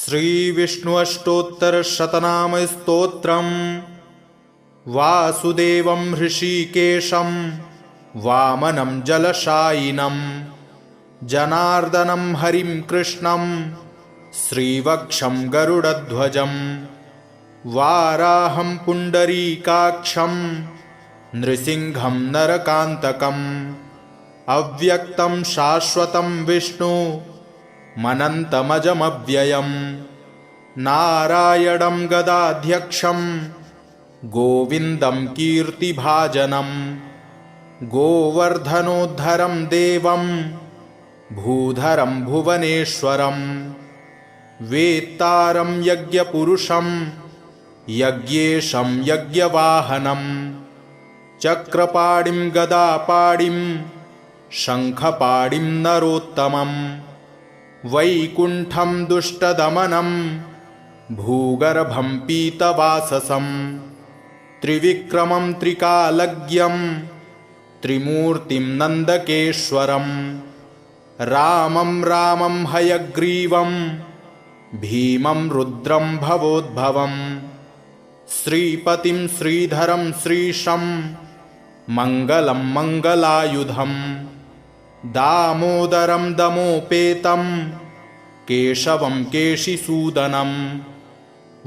श्रीविष्णु अष्टोत्तरशतनामस्तोत्रम् वासुदेवं हृषीकेशं वामनं जलशायिनं जनार्दनं हरिं कृष्णं श्रीवक्षं गरुडध्वजं वाराहं पुण्डरीकाक्षं नृसिंहं नरकान्तकम् अव्यक्तं शाश्वतं विष्णु मनन्तमजमव्ययम् नारायणं गदाध्यक्षं गोविन्दं कीर्तिभाजनं गोवर्धनोद्धरं देवं भूधरं भुवनेश्वरं वेत्तारं यज्ञपुरुषं यज्ञेशं यज्ञवाहनं चक्रपाणिं गदापाणिं शङ्खपाणिं नरोत्तमम् वैकुण्ठं दुष्टदमनं भूगर्भं पीतवाससं त्रिविक्रमं त्रिकालज्ञं त्रिमूर्तिं नन्दकेश्वरं रामं हयग्रीवं भीमं रुद्रं भवोद्भवं श्रीपतिं श्रीधरं श्रीशं मङ्गलं मङ्गलायुधम् दामोदरं दमोपेतं केशवं केशिसूदनं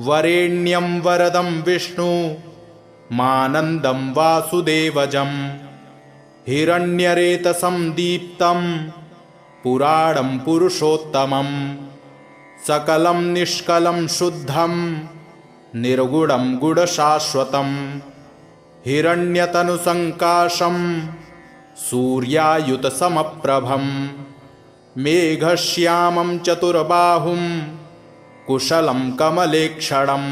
वरेण्यं वरदं विष्णु मानन्दं वासुदेवजं हिरण्यरेतसं दीप्तं पुराणं पुरुषोत्तमं सकलं निष्कलं शुद्धं निर्गुणं गुणशाश्वतं हिरण्यतनुसङ्काशं सूर्यायुतसमप्रभं मेघश्यामं चतुर्बाहुं कुशलं कमलेक्षणं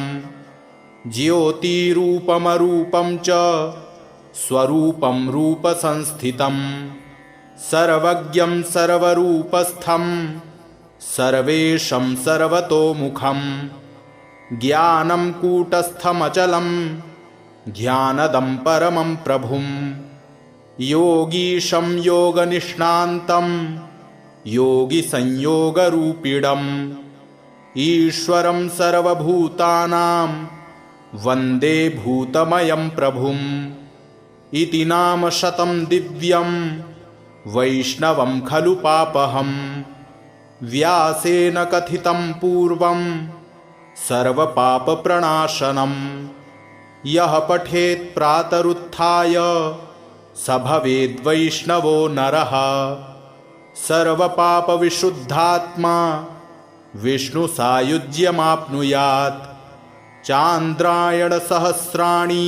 ज्योतिरूपमरूपं च स्वरूपं रूपसंस्थितं सर्वज्ञं सर्वरूपस्थं सर्वेशं सर्वतोमुखं ज्ञानं कूटस्थमचलं ज्ञानदं परमं प्रभुं योगीशं योगनिष्णान्तं योगिसंयोगरूपिणम् ईश्वरं सर्वभूतानां वन्दे भूतमयं प्रभुम् इति नाम शतं दिव्यं वैष्णवं खलु पापहम् व्यासेन कथितं पूर्वं सर्वपापप्रणाशनम् यः पठेत् प्रातरुत्थाय स भवेद्वैष्णवो नरः सर्वपापविशुद्धात्मा विष्णुसायुज्यमाप्नुयात् चान्द्रायणसहस्राणि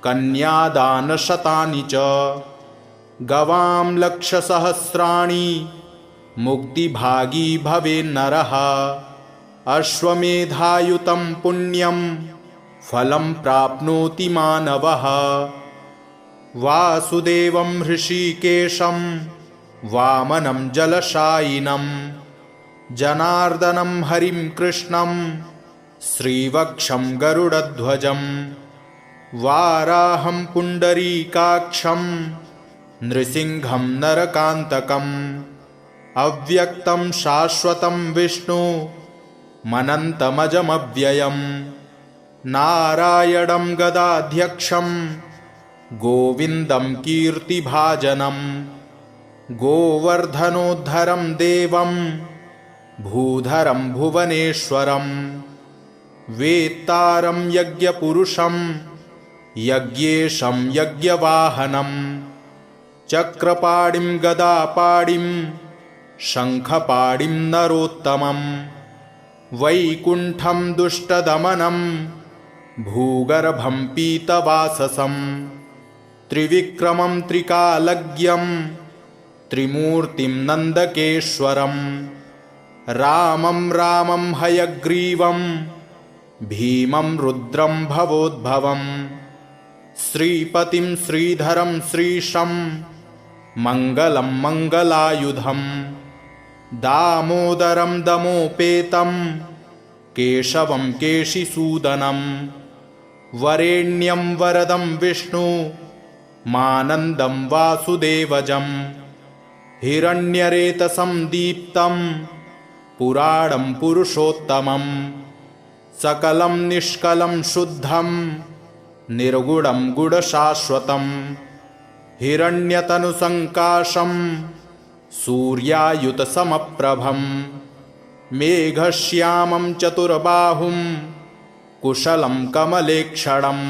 कन्यादानशतानि च गवां लक्षसहस्राणि मुक्तिभागी भवेन्नरः अश्वमेधायुतं पुण्यं फलं प्राप्नोति मानवः वासुदेवं हृषीकेशं वामनं जलशायिनं जनार्दनं हरिं कृष्णं श्रीवक्षं गरुडध्वजं वाराहं पुण्डरीकाक्षं नृसिंहं नरकान्तकम् अव्यक्तं शाश्वतं विष्णु मनन्तमजमव्ययम् नारायणं गदाध्यक्षं गोविन्दं कीर्तिभाजनं गोवर्धनोद्धरं देवं भूधरं भुवनेश्वरं वेत्तारं यज्ञपुरुषं यज्ञेशं यज्ञवाहनं चक्रपाणिं गदापाणिं शङ्खपाणिं नरोत्तमं वैकुण्ठं दुष्टदमनं भूगर्भं पीतवाससं त्रिविक्रमं त्रिकालज्ञं त्रिमूर्तिं नन्दकेश्वरं रामं हयग्रीवं भीमं रुद्रं भवोद्भवं श्रीपतिं श्रीधरं श्रीशं मङ्गलं मङ्गलायुधम् दामोदरं दमोपेतं केशवं केशिसूदनं वरेण्यं वरदं विष्णु मानन्दं वासुदेवजं हिरण्यरेतसं दीप्तं पुराणं पुरुषोत्तमं सकलं निष्कलं शुद्धं निर्गुणं गुणशाश्वतं हिरण्यतनुसङ्काशं सूर्यायुतसमप्रभं मेघश्यामं चतुर्बाहुं कुशलं कमलेक्षणं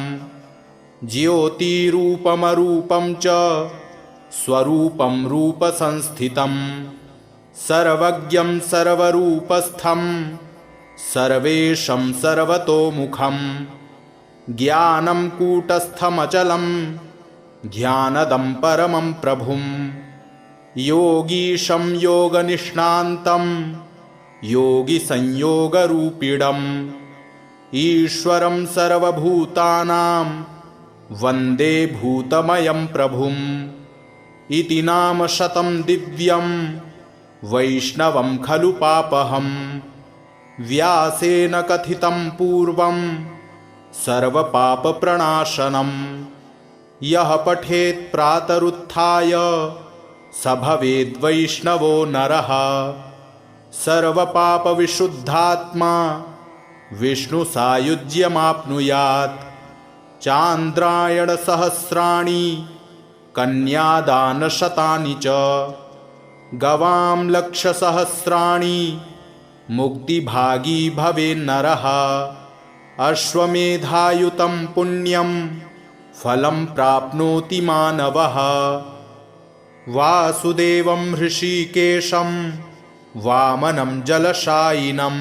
ज्योतिरूपमरूपं च स्वरूपं रूपसंस्थितं सर्वज्ञं सर्वरूपस्थं सर्वेशं सर्वतोमुखं ज्ञानं कूटस्थमचलं ज्ञानदं परमं प्रभुं योगीशं योगनिष्णान्तं योगिसंयोगरूपिणम् ईश्वरं सर्वभूतानां वन्दे भूतमयं प्रभुम् इति नाम शतं दिव्यं वैष्णवं खलु पापहं व्यासेन कथितं पूर्वं सर्वपापप्रणाशनं यः पठेत् प्रातरुत्थाय स भवेद्वैष्णवो नरः सर्वपापविशुद्धात्मा विष्णुसायुज्यमाप्नुयात् चान्द्रायणसहस्राणि कन्यादानशतानि च गवां लक्षसहस्राणि मुक्तिभागी भवेन्नरः अश्वमेधायुतं पुण्यं फलं प्राप्नोति मानवः वासुदेवं हृषीकेशं वामनं जलशायिनं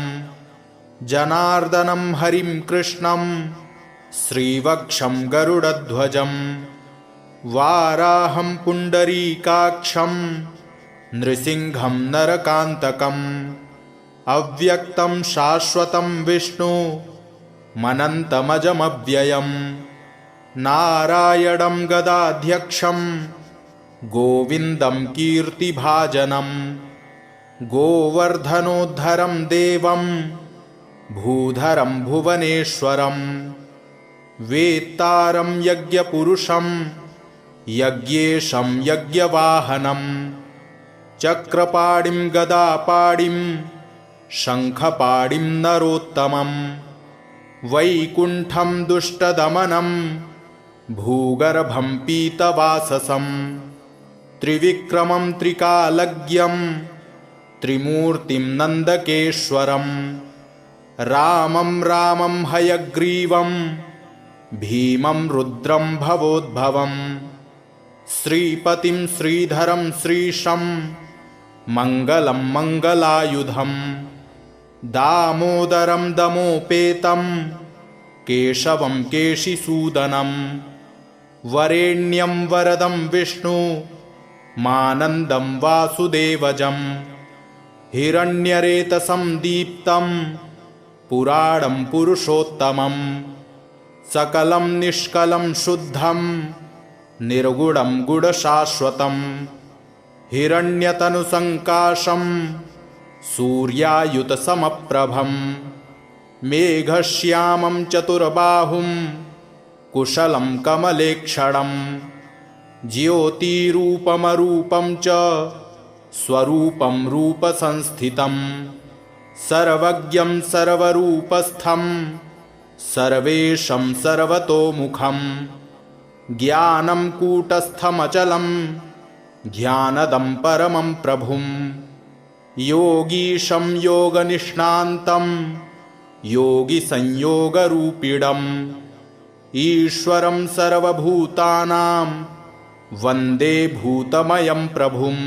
जनार्दनं हरिं कृष्णं श्रीवक्षं गरुडध्वजं वाराहं पुण्डरीकाक्षं नृसिंहं नरकान्तकम् अव्यक्तं शाश्वतं विष्णु मनन्तमजमव्ययं नारायणं गदाध्यक्षं गोविन्दं कीर्तिभाजनं गोवर्धनोद्धरं देवं भूधरं भुवनेश्वरं वेत्तारं यज्ञपुरुषं यज्ञेशं यज्ञवाहनं चक्रपाणिं गदापाणिं शङ्खपाणिं नरोत्तमं वैकुण्ठं दुष्टदमनं भूगर्भं पीतवाससं त्रिविक्रमं त्रिकालज्ञं त्रिमूर्तिं नन्दकेश्वरं रामं रामं हयग्रीवं भीमं रुद्रं भवोद्भवं श्रीपतिं श्रीधरं श्रीशं मङ्गलं मङ्गलायुधं दामोदरं दमोपेतं केशवं केशिसूदनं वरेण्यं वरदं विष्णु मानन्दं वासुदेवजं हिरण्यरेतसं दीप्तं पुराणं पुरुषोत्तमं सकलं निष्कलं शुद्धं निर्गुणं गुणशाश्वतं हिरण्यतनुसङ्काशं सूर्यायुतसमप्रभं मेघश्यामं चतुर्बाहुं कुशलं कमलेक्षणं ज्योतिरूपमरूपं च स्वरूपं रूपसंस्थितं सर्वज्ञं सर्वरूपस्थं सर्वेशं सर्वतोमुखं ज्ञानं कूटस्थमचलं ज्ञानदं परमं प्रभुं योगीशं योगनिष्णान्तं योगिसंयोगरूपिणम् ईश्वरं सर्वभूतानां वन्दे भूतमयं प्रभुम्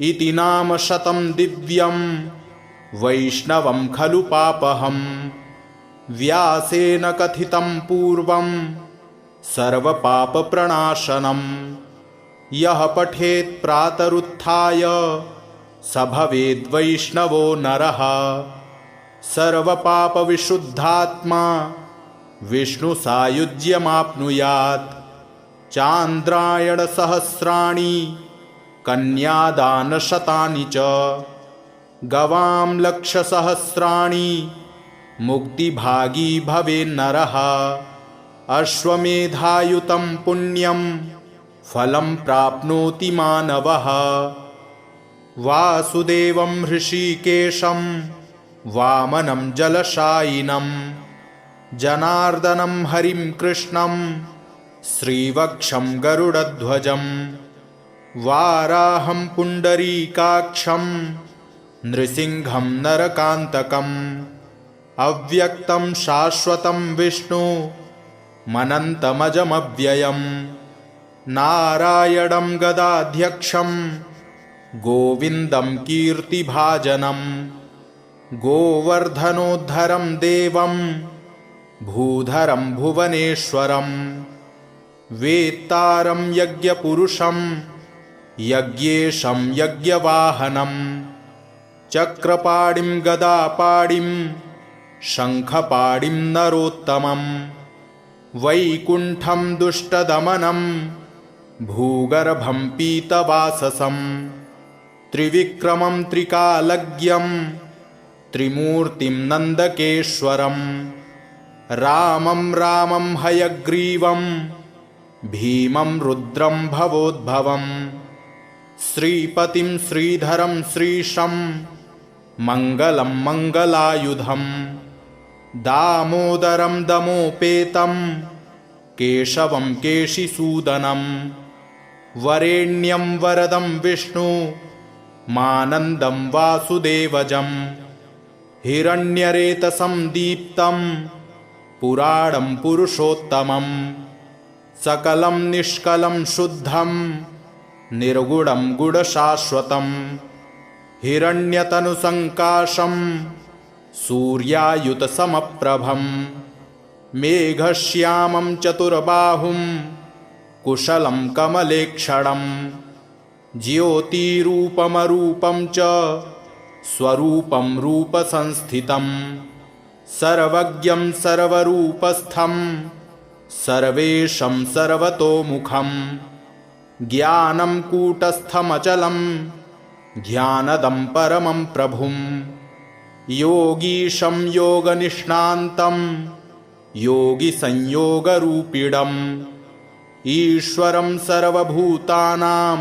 इति नाम शतं दिव्यं वैष्णवं खलु पापहं व्यासेन कथितं पूर्वं सर्वपापप्रणाशनं यः पठेत् प्रातरुत्थाय स भवेद्वैष्णवो नरः सर्वपापविशुद्धात्मा विष्णुसायुज्यमाप्नुयात् चान्द्रायणसहस्राणि कन्यादानशतानि च गवां लक्षसहस्राणि मुक्तिभागी भवेन्नरः अश्वमेधायुतं पुण्यं फलं प्राप्नोति मानवः वासुदेवं हृषीकेशं वामनं जलशायिनं जनार्दनं हरिं कृष्णं श्रीवक्षं गरुडध्वजं वाराहं पुण्डरीकाक्षं नृसिंहं नरकान्तकम् अव्यक्तं शाश्वतं विष्णु मनन्तमजमव्ययम् नारायणं गदाध्यक्षं गोविन्दं कीर्तिभाजनं गोवर्धनोद्धरं देवं भूधरं भुवनेश्वरं वेत्तारं यज्ञपुरुषं यज्ञेशं यज्ञवाहनं चक्रपाणिं गदापाणिं शङ्खपाणिं नरोत्तमं वैकुण्ठं दुष्टदमनं भूगर्भं पीतवाससं त्रिविक्रमं त्रिकालज्ञं त्रिमूर्तिं नन्दकेश्वरं रामं रामं हयग्रीवं भीमं रुद्रं भवोद्भवं श्रीपतिं श्रीधरं श्रीशं मङ्गलं मङ्गलायुधं दामोदरं दमोपेतं केशवं केशिसूदनं वरेण्यं वरदं विष्णु मानन्दं वासुदेवजं हिरण्यरेतसं दीप्तं पुराणं पुरुषोत्तमं सकलं निष्कलं शुद्धं निर्गुणं गुणशाश्वतं हिरण्यतनुसङ्काशं सूर्यायुतसमप्रभं मेघश्यामं चतुर्बाहुं कुशलं कमलेक्षणं ज्योतिरूपमरूपं च स्वरूपं रूपसंस्थितं सर्वज्ञं सर्वरूपस्थं सर्वेशं सर्वतोमुखं ज्ञानं कूटस्थमचलं ज्ञानदं परमं प्रभुं योगीशं योगनिष्णान्तं योगिसंयोगरूपिणम् ईश्वरं सर्वभूतानां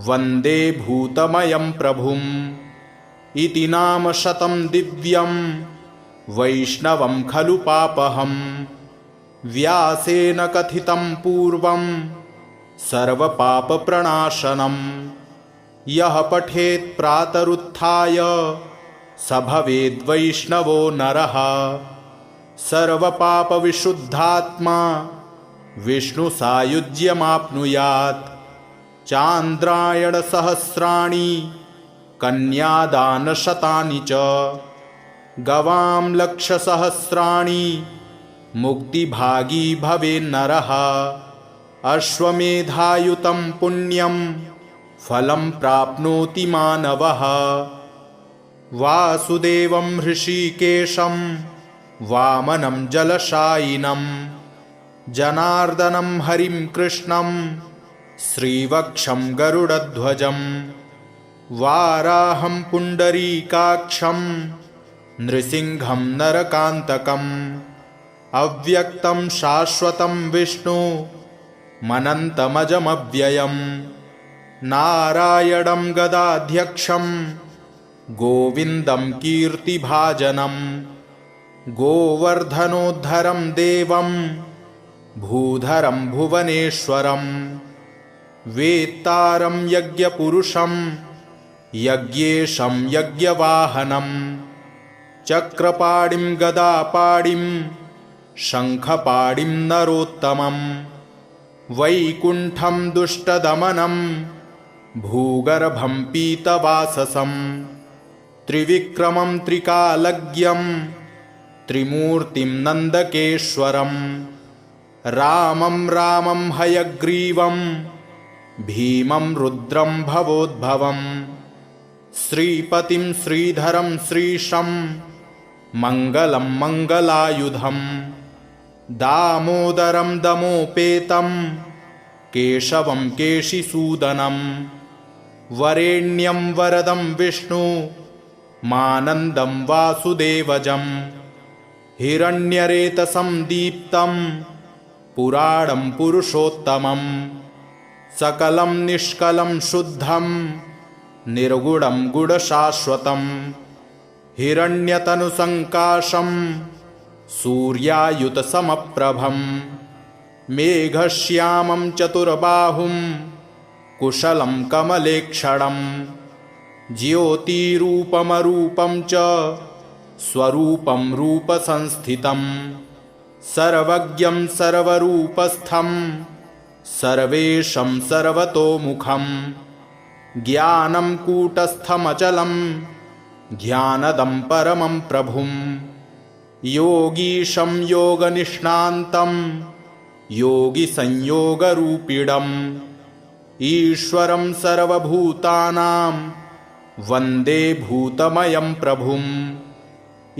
वन्दे भूतमयं प्रभुम् इति नाम शतं दिव्यं वैष्णवं खलु पापहम् व्यासेन कथितं पूर्वं सर्वपापप्रणाशनं यः पठेत् प्रातरुत्थाय स भवेद्वैष्णवो नरः सर्वपापविशुद्धात्मा विष्णुसायुज्यमाप्नुयात् चान्द्रायणसहस्राणि कन्यादानशतानि च गवां लक्षसहस्राणि मुक्तिभागी भवेन्नरः अश्वमेधायुतं पुण्यं फलं प्राप्नोति मानवः वासुदेवं हृषीकेशं वामनं जलशायिनं जनार्दनं हरिं कृष्णं श्रीवक्षं गरुडध्वजं वाराहं पुण्डरीकाक्षं नृसिंहं नरकान्तकम् अव्यक्तं शाश्वतं विष्णु मनन्तमजमव्ययम् नारायणं गदाध्यक्षं गोविन्दं कीर्तिभाजनं गोवर्धनोद्धरं देवं भूधरं भुवनेश्वरं वेत्तारं यज्ञपुरुषं यज्ञेशं यज्ञवाहनं चक्रपाणिं गदापाणिं शङ्खपाणिं नरोत्तमं वैकुण्ठं दुष्टदमनं भूगर्भं पीतवाससं त्रिविक्रमं त्रिकालज्ञं त्रिमूर्तिं नन्दकेश्वरं रामं रामं हयग्रीवं भीमं रुद्रं भवोद्भवं श्रीपतिं श्रीधरं श्रीशं मङ्गलं मङ्गलायुधं दामोदरं दमोपेतं केशवं केशिसूदनं वरेण्यं वरदं विष्णु मानन्दं वासुदेवजं हिरण्यरेतसं दीप्तं पुराणं पुरुषोत्तमं सकलं निष्कलं शुद्धं निर्गुणं गुडशाश्वतं हिरण्यतनुसङ्काशं सूर्यायुतसमप्रभं मेघश्यामं चतुर्बाहुं कुशलं कमलेक्षणं ज्योतिरूपमरूपं च स्वरूपं रूपसंस्थितं सर्वज्ञं सर्वरूपस्थं सर्वेशं सर्वतोमुखं ज्ञानं कूटस्थमचलं ज्ञानदं परमं प्रभुं योगीशं योगनिष्णान्तं योगिसंयोगरूपिणम् ईश्वरं सर्वभूतानां वन्दे भूतमयं प्रभुम्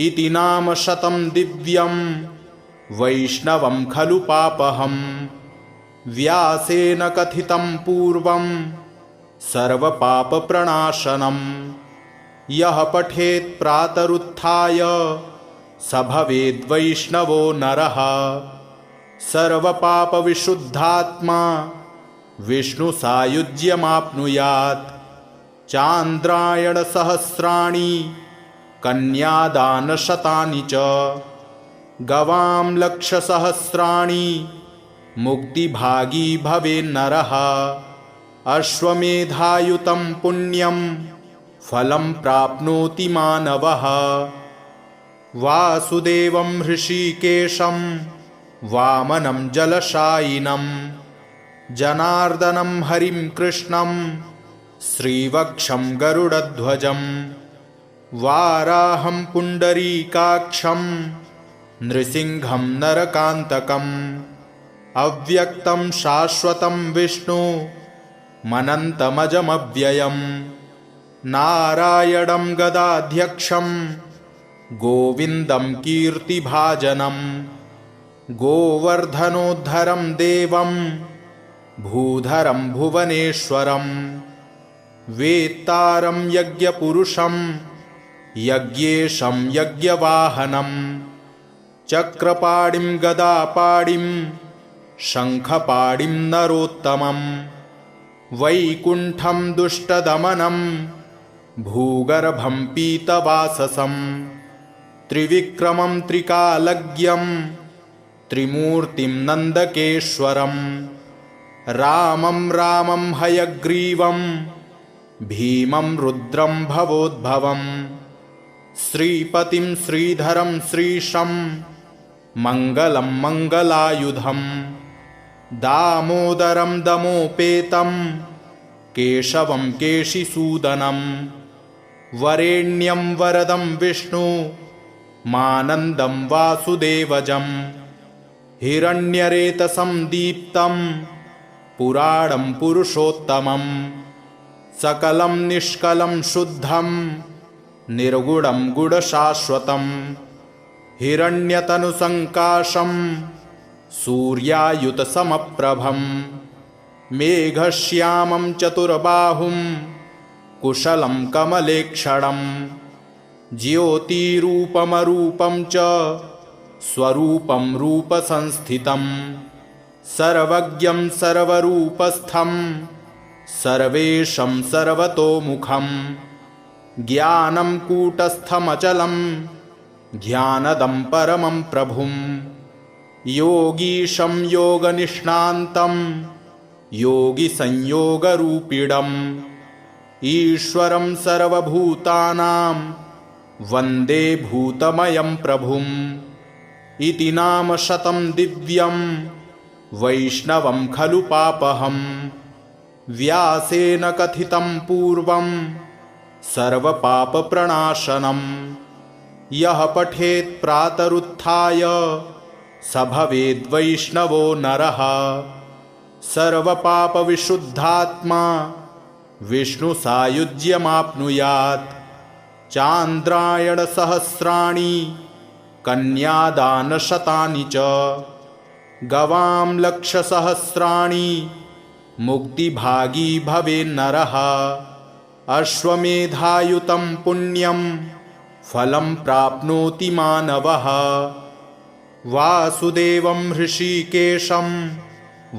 इति नाम शतं दिव्यं वैष्णवं खलु पापहम् व्यासेन कथितं पूर्वं सर्वपापप्रणाशनं यः पठेत् प्रातरुत्थाय स भवेद्वैष्णवो नरः सर्वपापविशुद्धात्मा विष्णुसायुज्यमाप्नुयात् चान्द्रायणसहस्राणि कन्यादानशतानि च गवां लक्षसहस्राणि मुक्तिभागी भवेन्नरः अश्वमेधायुतं पुण्यं फलं प्राप्नोति मानवः वासुदेवं हृषीकेशं वामनं जलशायिनं जनार्दनं हरिं कृष्णं श्रीवक्षं गरुडध्वजं वाराहं पुण्डरीकाक्षं नृसिंहं नरकान्तकम् अव्यक्तं शाश्वतं विष्णु मनन्तमजमव्ययं नारायणं गदाध्यक्षं गोविन्दं कीर्तिभाजनं गोवर्धनोद्धरं देवं भूधरं भुवनेश्वरं वेत्तारं यज्ञपुरुषं यज्ञेशं यज्ञवाहनं चक्रपाणिं गदापाणिं शङ्खपाणिं नरोत्तमं वैकुण्ठं दुष्टदमनं भूगर्भं पीतवाससं त्रिविक्रमं त्रिकालज्ञं त्रिमूर्तिं नन्दकेश्वरं रामं रामं हयग्रीवं भीमं रुद्रं भवोद्भवं श्रीपतिं श्रीधरं श्रीशं मङ्गलं मङ्गलायुधं दामोदरं दमोपेतं केशवं केशिसूदनं वरेण्यं वरदं विष्णु मानन्दं वासुदेवजं हिरण्यरेतसं दीप्तं पुराणं पुरुषोत्तमं सकलं निष्कलं शुद्धं निर्गुणं गुडशाश्वतं हिरण्यतनुसङ्काशं सूर्यायुतसमप्रभं मेघश्यामं चतुर्बाहुं कुशलं कमलेक्षणं ज्योतिरूपमरूपं च स्वरूपं रूपसंस्थितं सर्वज्ञं सर्वरूपस्थं सर्वेशं सर्वतोमुखं ज्ञानं कूटस्थमचलं ज्ञानदं परमं प्रभुं योगीशं योगनिष्णान्तं योगिसंयोगरूपिणम् ईश्वरं सर्वभूतानां वन्दे भूतमयं प्रभुम् इति नाम शतं दिव्यं वैष्णवं खलु पापहम् व्यासेन कथितं पूर्वं सर्वपापप्रणाशनं यः पठेत् प्रातरुत्थाय स भवेद्वैष्णवो नरः सर्वपापविशुद्धात्मा विष्णुसायुज्यमाप्नुयात् चान्द्रायणसहस्राणि कन्यादानशतानि च गवां लक्षसहस्राणि मुक्तिभागी भवेन्नरः अश्वमेधायुतं पुण्यं फलं प्राप्नोति मानवः वासुदेवं हृषीकेशं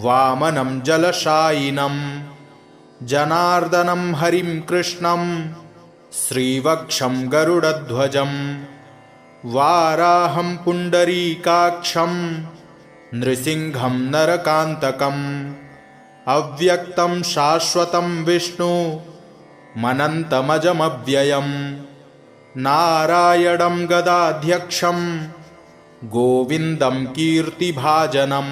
वामनं जलशायिनं जनार्दनं हरिं कृष्णं श्रीवक्षं गरुडध्वजं वाराहं पुण्डरीकाक्षं नृसिंहं नरकान्तकम् अव्यक्तं शाश्वतं विष्णु मनन्तमजमव्ययम् नारायणं गदाध्यक्षं गोविन्दं कीर्तिभाजनं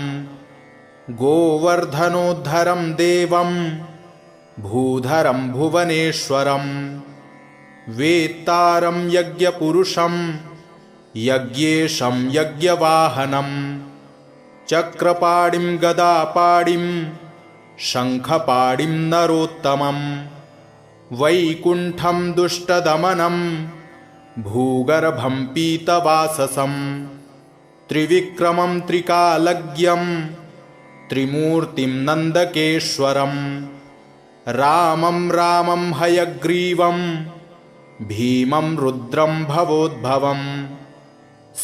गोवर्धनोद्धरं देवं भूधरं भुवनेश्वरं वेत्तारं यज्ञपुरुषं यज्ञेशं यज्ञवाहनं चक्रपाणिं गदापाणिं शङ्खपाणिं नरोत्तमं वैकुण्ठं दुष्टदमनं भूगर्भं पीतवाससं त्रिविक्रमं त्रिकालज्ञं त्रिमूर्तिं नन्दकेश्वरं रामं रामं हयग्रीवं भीमं रुद्रं भवोद्भवं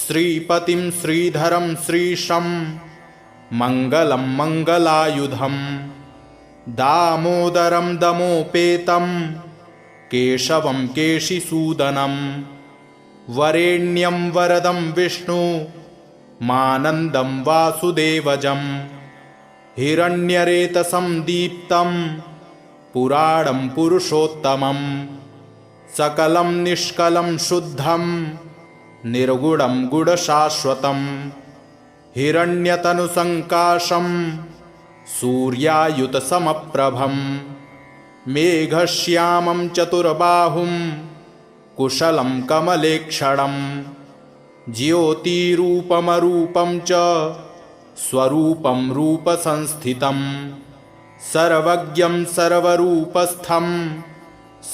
श्रीपतिं श्रीधरं श्रीशं मङ्गलं मङ्गलायुधं दामोदरं दमोपेतं केशवं केशिसूदनं वरेण्यं वरदं विष्णु मानन्दं वासुदेवजं हिरण्यरेतसं दीप्तं पुराणं पुरुषोत्तमं सकलं निष्कलं शुद्धं निर्गुणं गुणशाश्वतं हिरण्यतनुसङ्काशं सूर्यायुतसमप्रभं मेघश्यामं चतुर्बाहुं कुशलं कमलेक्षणं ज्योतिरूपमरूपं च स्वरूपं रूपसंस्थितं सर्वज्ञं सर्वरूपस्थं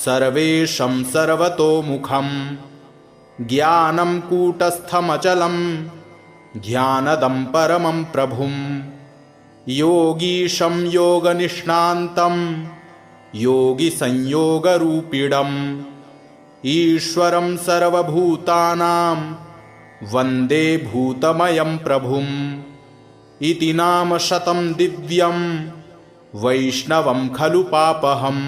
सर्वेशं सर्वतोमुखं ज्ञानं कूटस्थमचलं ज्ञानदं परमं प्रभुं योगीशं योगनिष्णान्तं योगिसंयोगरूपिणम् ईश्वरं सर्वभूतानां वन्दे भूतमयं प्रभुं इति नाम शतं दिव्यं वैष्णवं खलु पापहं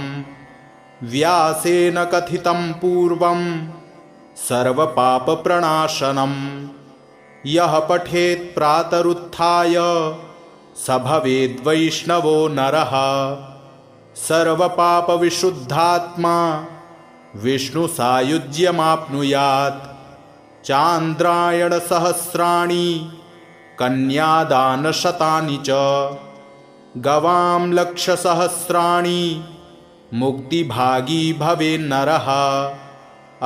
व्यासेन कथितं पूर्वं सर्वपापप्रणाशनं यः पठेत् प्रातरुत्थाय स भवेद्वैष्णवो नरः सर्वपापविशुद्धात्मा विष्णुसायुज्यमाप्नुयात् चान्द्रायणसहस्राणि कन्यादानशतानि च गवां लक्षसहस्राणि मुक्तिभागी भवेन्नरः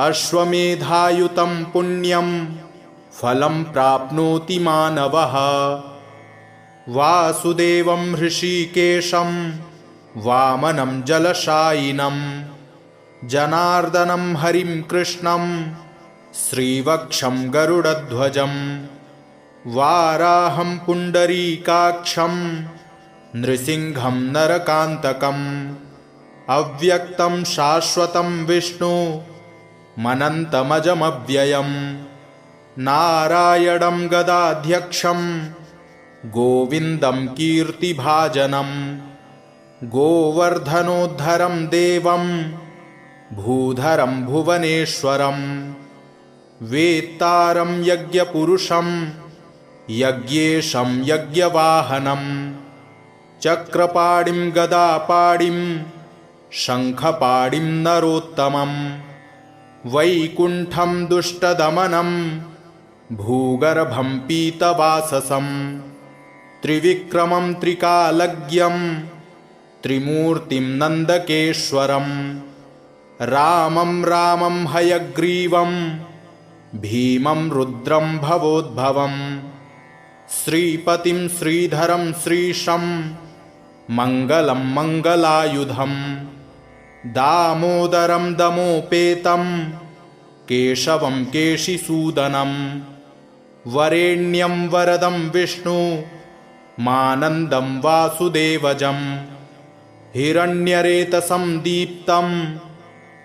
अश्वमेधायुतं पुण्यं फलं प्राप्नोति मानवः वासुदेवं हृषीकेशं वामनं जलशायिनं जनार्दनं हरिं कृष्णं श्रीवक्षं गरुडध्वजं वाराहं पुण्डरीकाक्षं नृसिंहं नरकान्तकम् अव्यक्तं शाश्वतं विष्णु मनन्तमजमव्ययम् नारायणं गदाध्यक्षं गोविन्दं कीर्तिभाजनं गोवर्धनोद्धरं देवं भूधरं भुवनेश्वरं वेत्तारं यज्ञपुरुषं यज्ञेशं यज्ञवाहनं चक्रपाणिं गदापाणिं शङ्खपाणिं नरोत्तमं वैकुण्ठं दुष्टदमनं भूगर्भं पीतवाससं त्रिविक्रमं त्रिकालज्ञं त्रिमूर्तिं नन्दकेश्वरं रामं रामं हयग्रीवं भीमं रुद्रं भवोद्भवं श्रीपतिं श्रीधरं श्रीशं मङ्गलं मङ्गलायुधं दामोदरं दमोपेतं केशवं केशिसूदनं वरेण्यं वरदं विष्णु मानन्दं वासुदेवजं हिरण्यरेतसं दीप्तं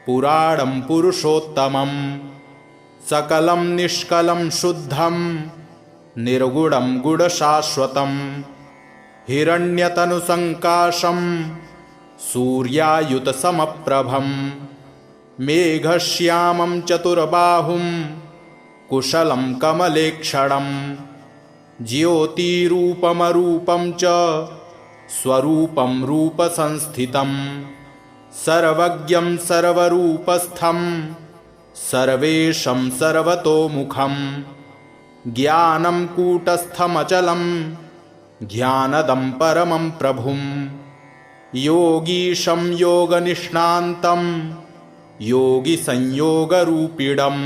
पुराणं पुरुषोत्तमं सकलं निष्कलं शुद्धं निर्गुणं गुणशाश्वतं हिरण्यतनुसङ्काशं सूर्यायुतसमप्रभं मेघश्यामं चतुर्बाहुं कुशलं कमलेक्षणं ज्योतिरूपमरूपं च स्वरूपं रूपसंस्थितं सर्वज्ञं सर्वरूपस्थं सर्वेशं सर्वतोमुखं ज्ञानं कूटस्थमचलं ज्ञानदं परमं प्रभुं योगीशं योगनिष्णान्तं योगिसंयोगरूपिणम्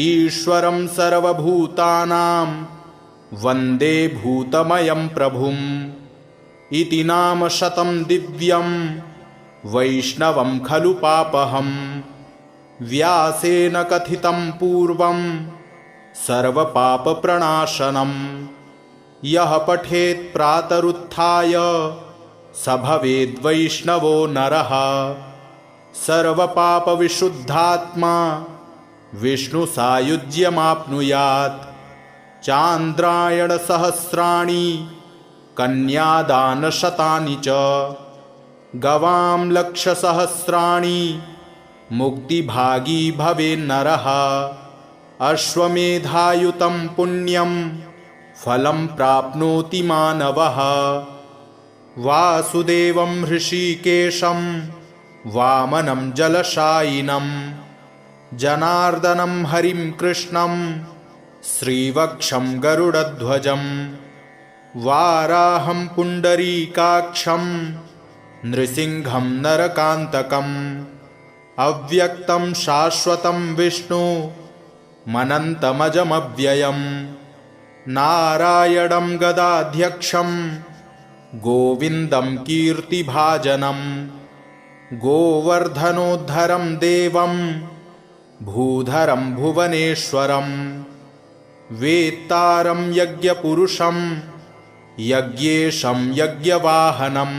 ईश्वरं सर्वभूतानां वन्दे भूतमयं प्रभुम् इति नाम शतं दिव्यं वैष्णवं खलु पापहम् व्यासेन कथितं पूर्वं सर्वपापप्रणाशनम् यः पठेत् प्रातरुत्थाय स भवेद्वैष्णवो नरः सर्वपापविशुद्धात्मा विष्णुसायुज्यमाप्नुयात् चान्द्रायणसहस्राणि कन्यादानशतानि च गवां लक्षसहस्राणि मुक्तिभागी भवेन्नरः अश्वमेधायुतं पुण्यं फलं प्राप्नोति मानवः वासुदेवं हृषीकेशं वामनं जलशायिनं जनार्दनं हरिं कृष्णं श्रीवक्षं गरुडध्वजं वाराहं पुण्डरीकाक्षं नृसिंहं नरकान्तकम् अव्यक्तं शाश्वतं विष्णु मनन्तमजमव्ययम् नारायणं गदाध्यक्षं गोविन्दं कीर्तिभाजनं गोवर्धनोद्धरं देवं भूधरं भुवनेश्वरं वेत्तारं यज्ञपुरुषं यज्ञेशं यज्ञवाहनं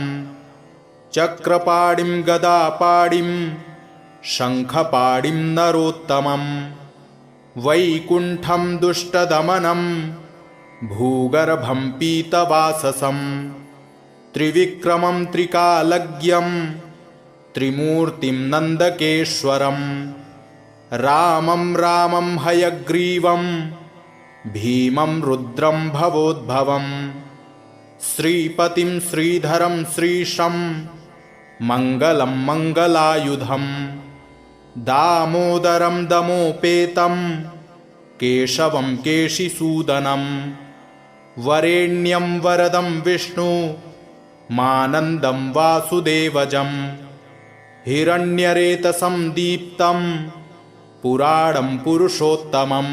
चक्रपाणिं गदापाणिं शङ्खपाणिं नरोत्तमं वैकुण्ठं दुष्टदमनं भूगर्भं पीतवाससं त्रिविक्रमं त्रिकालज्ञं त्रिमूर्तिं नन्दकेश्वरं रामं रामं हयग्रीवं भीमं रुद्रं भवोद्भवं श्रीपतिं श्रीधरं श्रीशं मङ्गलं मङ्गलायुधं दामोदरं दमोपेतं केशवं केशिसूदनं वरेण्यं वरदं विष्णु मानन्दं वासुदेवजं हिरण्यरेतसं दीप्तं पुराणं पुरुषोत्तमं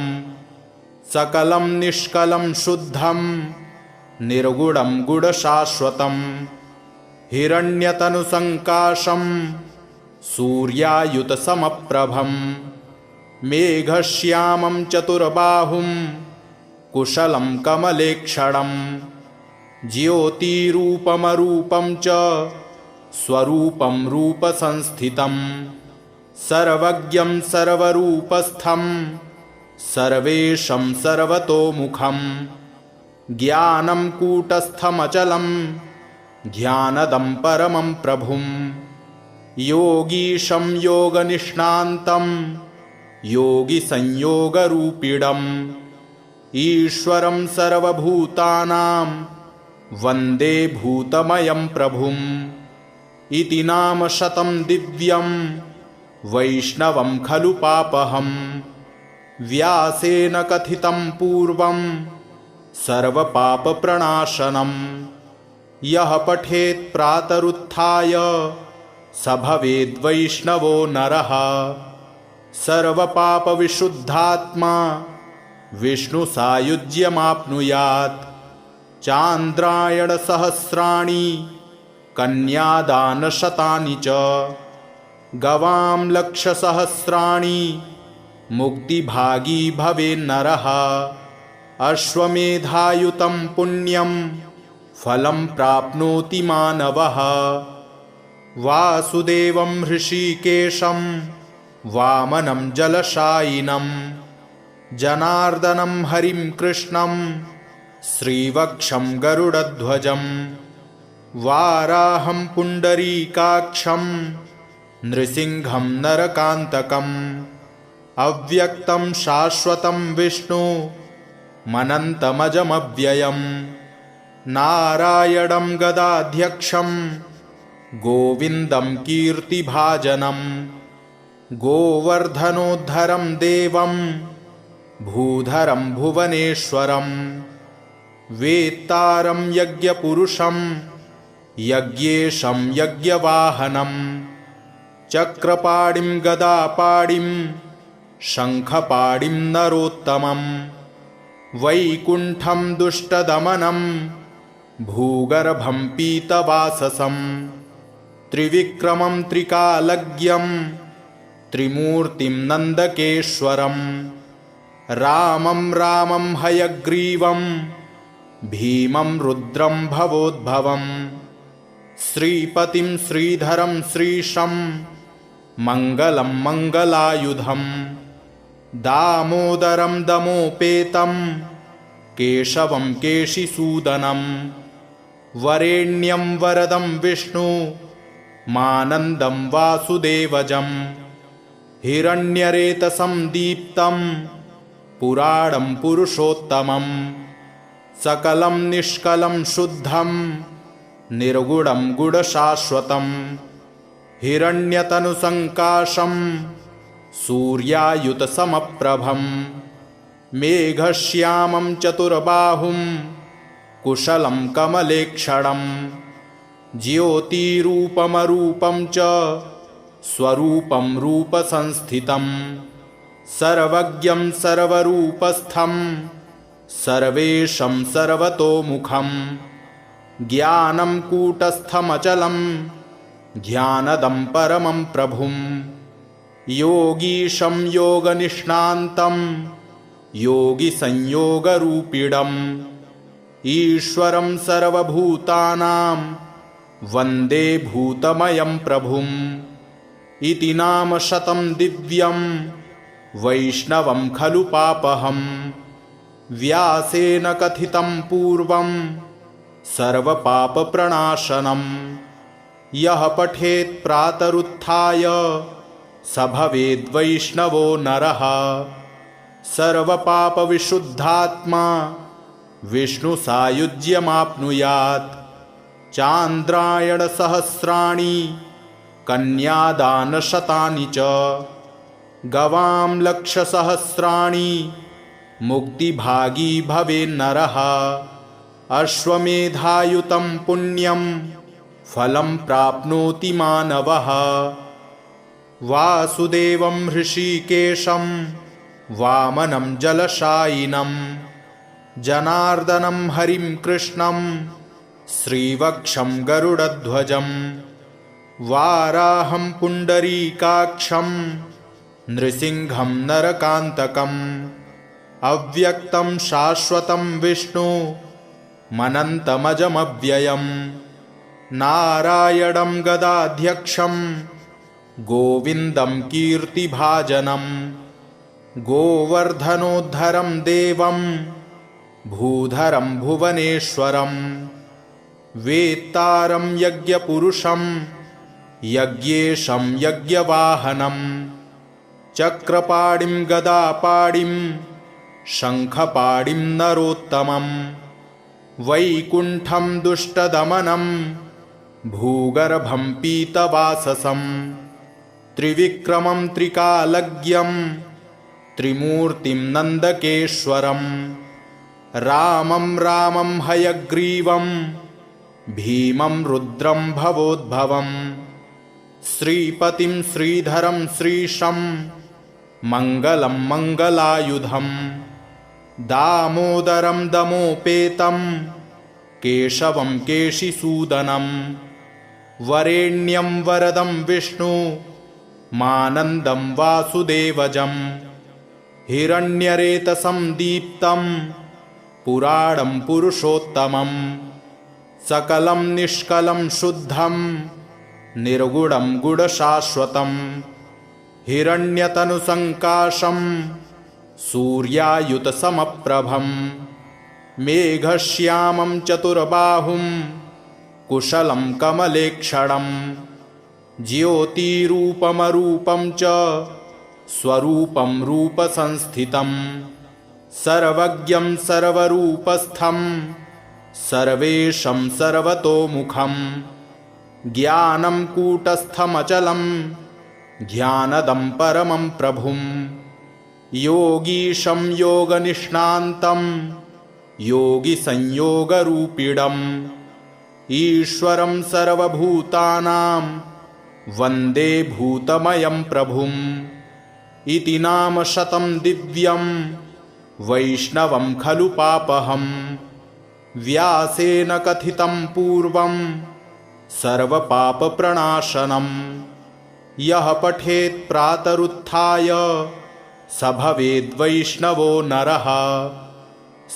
सकलं निष्कलं शुद्धं निर्गुणं गुणशाश्वतं हिरण्यतनुसङ्काशं सूर्यायुतसमप्रभं मेघश्यामं चतुर्बाहुं कुशलं कमलेक्षणं ज्योतिरूपमरूपं च स्वरूपं रूपसंस्थितं सर्वज्ञं सर्वरूपस्थं सर्वेशं सर्वतोमुखं ज्ञानं कूटस्थमचलं ज्ञानदं परमं प्रभुं योगीशं योगनिष्णान्तं योगिसंयोगरूपिणम् ईश्वरं सर्वभूतानां वन्दे भूतमयं प्रभुम् इति नाम शतं दिव्यं वैष्णवं खलु पापहम् व्यासेन कथितं पूर्वं सर्वपापप्रणाशनम् यः पठेत् प्रातरुत्थाय स भवेद्वैष्णवो नरः सर्वपापविशुद्धात्मा विष्णुसायुज्यमाप्नुयात् चान्द्रायणसहस्राणि कन्यादानशतानि च गवां लक्षसहस्राणि मुक्तिभागी भवेन्नरः अश्वमेधायुतं पुण्यं फलं प्राप्नोति मानवः वासुदेवं हृषीकेशं वामनं जलशायिनं जनार्दनं हरिं कृष्णं श्रीवक्षं गरुडध्वजं वाराहं पुण्डरीकाक्षं नृसिंहं नरकान्तकम् अव्यक्तं शाश्वतं विष्णु मनन्तमजमव्ययम् नारायणं गदाध्यक्षं गोविन्दं कीर्तिभाजनं गोवर्धनोद्धरं देवं भूधरं भुवनेश्वरं वेत्तारं यज्ञपुरुषं यज्ञेशं यज्ञवाहनं चक्रपाणिं गदापाणिं शङ्खपाणिं नरोत्तमं वैकुण्ठं दुष्टदमनं भूगर्भं पीतवाससं त्रिविक्रमं त्रिकालज्ञं त्रिमूर्तिं नन्दकेश्वरं रामं रामं हयग्रीवं भीमं रुद्रं भवोद्भवं श्रीपतिं श्रीधरं श्रीशं मङ्गलं मङ्गलायुधं दामोदरं दमोपेतं केशवं केशिसूदनं वरेण्यं वरदं विष्णु मानन्दं वासुदेवजं हिरण्यरेतसं दीप्तं पुराणं पुरुषोत्तमं सकलं निष्कलं शुद्धं निर्गुणं गुणशाश्वतं हिरण्यतनुसङ्काशं सूर्यायुतसमप्रभं मेघश्यामं चतुर्बाहुं कुशलं कमलेक्षणं ज्योतिरूपमरूपं च स्वरूपं रूपसंस्थितं सर्वज्ञं सर्वरूपस्थं सर्वेशं सर्वतोमुखं ज्ञानं कूटस्थमचलं ध्यानदं परमं प्रभुं योगीशं योगनिष्णान्तं योगिसंयोगरूपिणम् ईश्वरं सर्वभूतानां वन्दे भूतमयं प्रभुम् इति नाम शतं दिव्यं वैष्णवं खलु पापहम् व्यासेन कथितं पूर्वं सर्वपापप्रणाशनं यः पठेत् प्रातरुत्थाय स भवेद्वैष्णवो नरः सर्वपापविशुद्धात्मा विष्णुसायुज्यमाप्नुयात् चान्द्रायणसहस्राणि कन्यादानशतानि च गवां लक्षसहस्राणि मुक्तिभागी भवेन्नरः अश्वमेधायुतं पुण्यं फलं प्राप्नोति मानवः वासुदेवं हृषीकेशं वामनं जलशायिनं जनार्दनं हरिं कृष्णं श्रीवक्षं गरुडध्वजं वाराहं पुण्डरीकाक्षं नृसिंहं नरकान्तकम् अव्यक्तं शाश्वतं विष्णु मनन्तमजमव्ययं नारायणं गदाध्यक्षं गोविन्दं कीर्तिभाजनं गोवर्धनोद्धरं देवं भूधरं भुवनेश्वरं वेत्तारं यज्ञपुरुषं यज्ञेशं यज्ञवाहनं चक्रपाणिं गदापाणिं शङ्खपाणिं नरोत्तमं वैकुण्ठं दुष्टदमनं भूगर्भं पीतवाससं त्रिविक्रमं त्रिकालज्ञं त्रिमूर्तिं नन्दकेश्वरं रामं रामं हयग्रीवं भीमं रुद्रं भवोद्भवं श्रीपतिं श्रीधरं श्रीशं मङ्गलं मङ्गलायुधं दामोदरं दमोपेतं केशवं केशिसूदनं वरेण्यं वरदं विष्णु मानन्दं वासुदेवजं हिरण्यरेतसं दीप्तं पुराणं पुरुषोत्तमं सकलं निष्कलं शुद्धं निर्गुणं गुणशाश्वतं हिरण्यतनुसङ्काशं सूर्यायुतसमप्रभं मेघश्यामं चतुर्बाहुं कुशलं कमलेक्षणं ज्योतिरूपमरूपं च स्वरूपं रूपसंस्थितं सर्वज्ञं सर्वरूपस्थं सर्वेशं सर्वतोमुखं ज्ञानं कूटस्थमचलं ज्ञानदं परमं प्रभुं योगीशं योगनिष्णान्तं योगिसंयोगरूपिणम् ईश्वरं सर्वभूतानां वन्दे भूतमयं प्रभुम् इति नाम शतं दिव्यं वैष्णवं खलु पापहं व्यासेन कथितं पूर्वं सर्वपापप्रणाशनं यः पठेत् प्रातरुत्थाय स भवेद्वैष्णवो नरः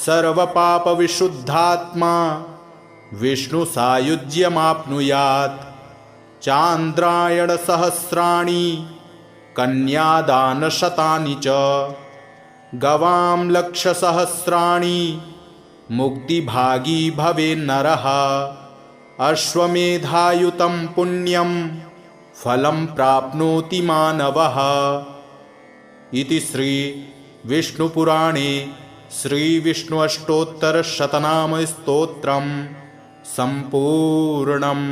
सर्वपापविशुद्धात्मा विष्णुसायुज्यमाप्नुयात् चान्द्रायणसहस्राणि कन्यादानशतानि च गवां लक्षसहस्राणि मुक्तिभागी भवेन्नरः अश्वमेधायुतं पुण्यं फलं प्राप्नोति मानवः इति श्री विष्णुपुराणे श्रीविष्णु अष्टोत्तरशतनाम स्तोत्रम् सम्पूर्णम्।